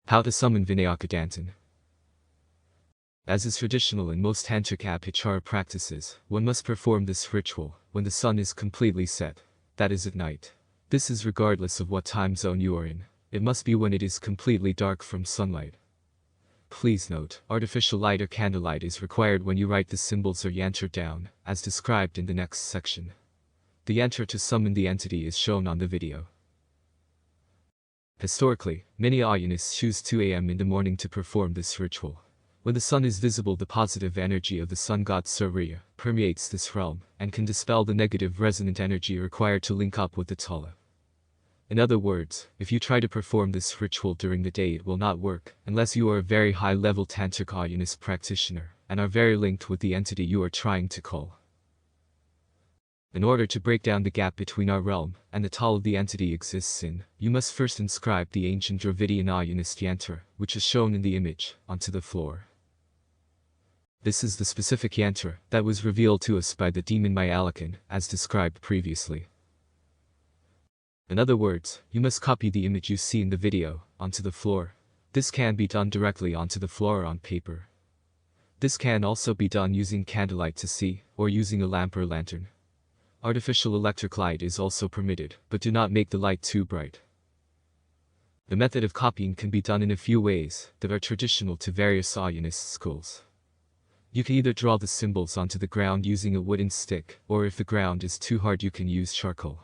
How to summon Vinayaka Dantin. As is traditional in most tantric apachara practices, one must perform this ritual when the sun is completely set, that is at night. This is regardless of what time zone you are in. It must be when it is completely dark from sunlight. Please note, artificial light or candlelight is required when you write the symbols or yantra down, as described in the next section. The yantra to summon the entity is shown on the video. Historically, many Aaiyanists choose 2 a.m. in the morning to perform this ritual. When the sun is visible, the positive energy of the sun god Surya permeates this realm and can dispel the negative resonant energy required to link up with the Tala. In other words, if you try to perform this ritual during the day, it will not work unless you are a very high-level tantric Aaiyanists practitioner and are very linked with the entity you are trying to call. In order to break down the gap between our realm and the Tala the entity exists in, you must first inscribe the ancient Dravidian Aaiyyanist yantra, which is shown in the image, onto the floor. This is the specific yantra that was revealed to us by the demon Aaiyyan, as described previously. In other words, you must copy the image you see in the video onto the floor. This can be done directly onto the floor or on paper. This can also be done using candlelight to see, or using a lamp or lantern. Artificial electric light is also permitted, but do not make the light too bright. The method of copying can be done in a few ways that are traditional to various Aaiyyanist schools. You can either draw the symbols onto the ground using a wooden stick, or if the ground is too hard you can use charcoal.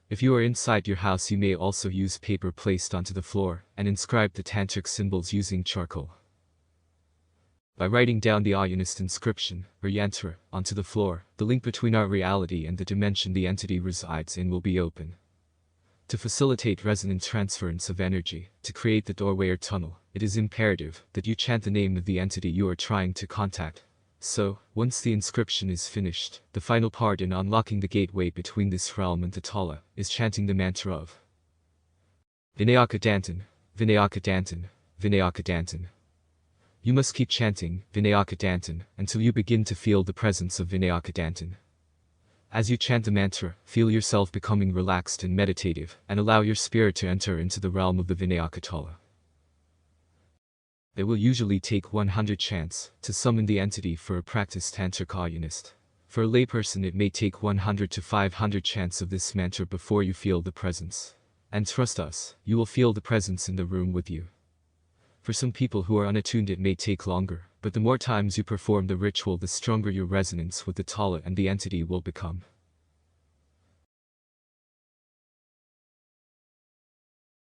If you are inside your house, you may also use paper placed onto the floor and inscribe the tantric symbols using charcoal. By writing down the Aaiyyanist inscription, or yantra, onto the floor, the link between our reality and the dimension the entity resides in will be open. To facilitate resonant transference of energy, to create the doorway or tunnel, it is imperative that you chant the name of the entity you are trying to contact. So, once the inscription is finished, the final part in unlocking the gateway between this realm and the Tala is chanting the mantra of Vinayaka Dantin, Vinayaka Dantin, Vinayaka Dantin. You must keep chanting Vinayaka Dantin until you begin to feel the presence of Vinayaka Dantin. As you chant the mantra, feel yourself becoming relaxed and meditative, and allow your spirit to enter into the realm of the Vinayaka Tala. It will usually take 100 chants to summon the entity for a practiced tantric Aaiyyanist. For a layperson, it may take 100 to 500 chants of this mantra before you feel the presence. And trust us, you will feel the presence in the room with you. For some people who are unattuned, it may take longer, but the more times you perform the ritual, the stronger your resonance with the Tala and the entity will become.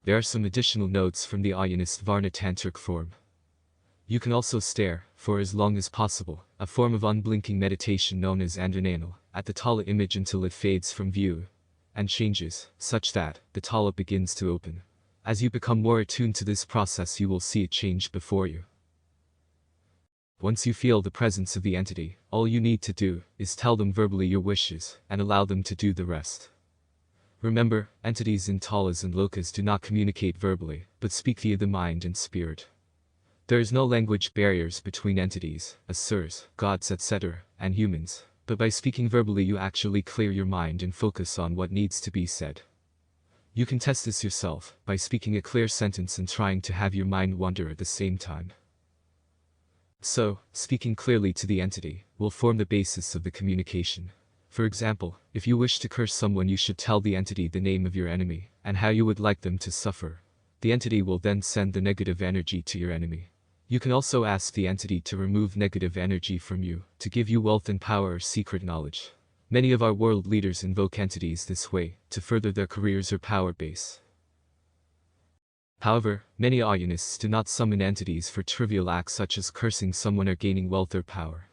There are some additional notes from the Aaiyyanist Varna Tantric form. You can also stare, for as long as possible, a form of unblinking meditation known as Andrananal, at the Tala image until it fades from view and changes, such that the Tala begins to open. As you become more attuned to this process, you will see it change before you. Once you feel the presence of the entity, all you need to do is tell them verbally your wishes and allow them to do the rest. Remember, entities in Talas and Lokas do not communicate verbally, but speak via the mind and spirit. There is no language barriers between entities, asuras, gods, etc., and humans, but by speaking verbally you actually clear your mind and focus on what needs to be said. You can test this yourself by speaking a clear sentence and trying to have your mind wander at the same time. So, speaking clearly to the entity will form the basis of the communication. For example, if you wish to curse someone, you should tell the entity the name of your enemy and how you would like them to suffer. The entity will then send the negative energy to your enemy. You can also ask the entity to remove negative energy from you, to give you wealth and power or secret knowledge. Many of our world leaders invoke entities this way, to further their careers or power base. However, many Aaiyanists do not summon entities for trivial acts such as cursing someone or gaining wealth or power.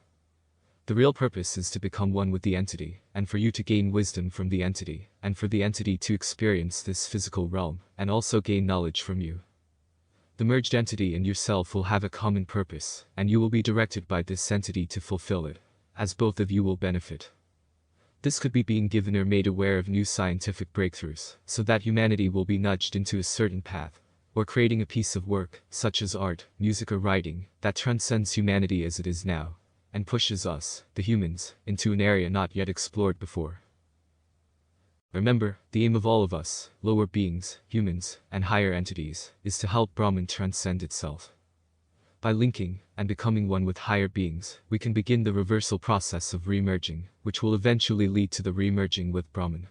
The real purpose is to become one with the entity, and for you to gain wisdom from the entity, and for the entity to experience this physical realm, and also gain knowledge from you. The merged entity and yourself will have a common purpose, and you will be directed by this entity to fulfill it, as both of you will benefit. This could be being given or made aware of new scientific breakthroughs, so that humanity will be nudged into a certain path, or creating a piece of work, such as art, music or writing, that transcends humanity as it is now, and pushes us, the humans, into an area not yet explored before. Remember, the aim of all of us, lower beings, humans, and higher entities, is to help Brahman transcend itself. By linking and becoming one with higher beings, we can begin the reversal process of re-merging, which will eventually lead to the re-merging with Brahman.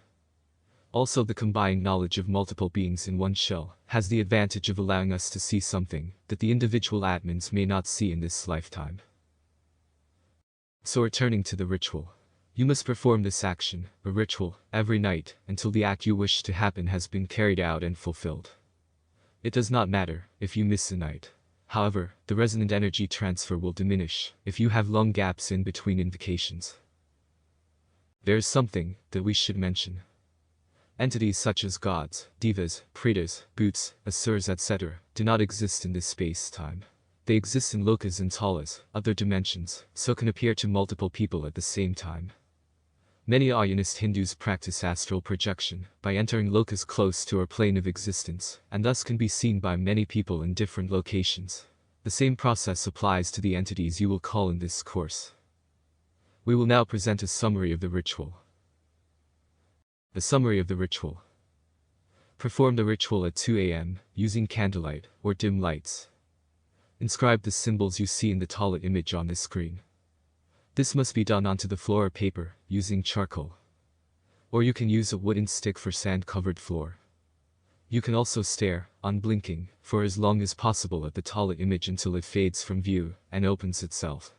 Also, the combined knowledge of multiple beings in one shell has the advantage of allowing us to see something that the individual Atmans may not see in this lifetime. So returning to the ritual. You must perform this action, a ritual, every night, until the act you wish to happen has been carried out and fulfilled. It does not matter if you miss a night. However, the resonant energy transfer will diminish if you have long gaps in between invocations. There is something that we should mention. Entities such as gods, devas, pretas, bhoots, asuras, etc. do not exist in this space-time. They exist in lokas and talas, other dimensions, so can appear to multiple people at the same time. Many Aaiyyanist Hindus practice astral projection by entering lokas close to our plane of existence, and thus can be seen by many people in different locations. The same process applies to the entities you will call in this course. We will now present a summary of the ritual. The summary of the ritual. Perform the ritual at 2 a.m. using candlelight or dim lights. Inscribe the symbols you see in the Tala image on this screen. This must be done onto the floor or paper, using charcoal. Or you can use a wooden stick for sand-covered floor. You can also stare, unblinking, for as long as possible at the Tala image until it fades from view and opens itself.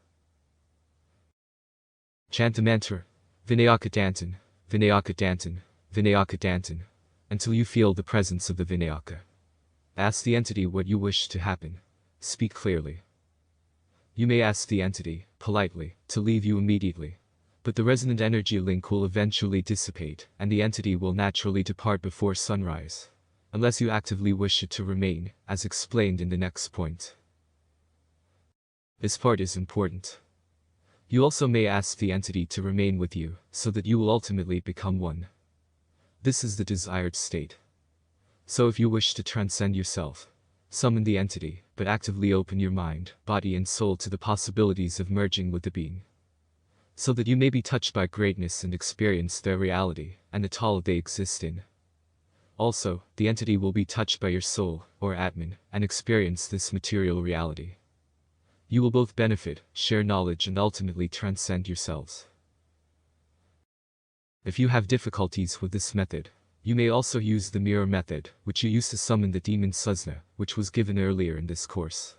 Chant the mantra, Vinayaka Dantin, Vinayaka Dantin, Vinayaka Dantin, until you feel the presence of the Vinayaka. Ask the entity what you wish to happen. Speak clearly. You may ask the entity, politely, to leave you immediately. But the resonant energy link will eventually dissipate, and the entity will naturally depart before sunrise. Unless you actively wish it to remain, as explained in the next point. This part is important. You also may ask the entity to remain with you, so that you will ultimately become one. This is the desired state. So if you wish to transcend yourself, summon the entity, but actively open your mind, body and soul to the possibilities of merging with the being. So that you may be touched by greatness and experience their reality, and the Tala they exist in. Also, the entity will be touched by your soul, or Atman, and experience this material reality. You will both benefit, share knowledge and ultimately transcend yourselves. If you have difficulties with this method, you may also use the mirror method, which you use to summon the demon Susna, which was given earlier in this course.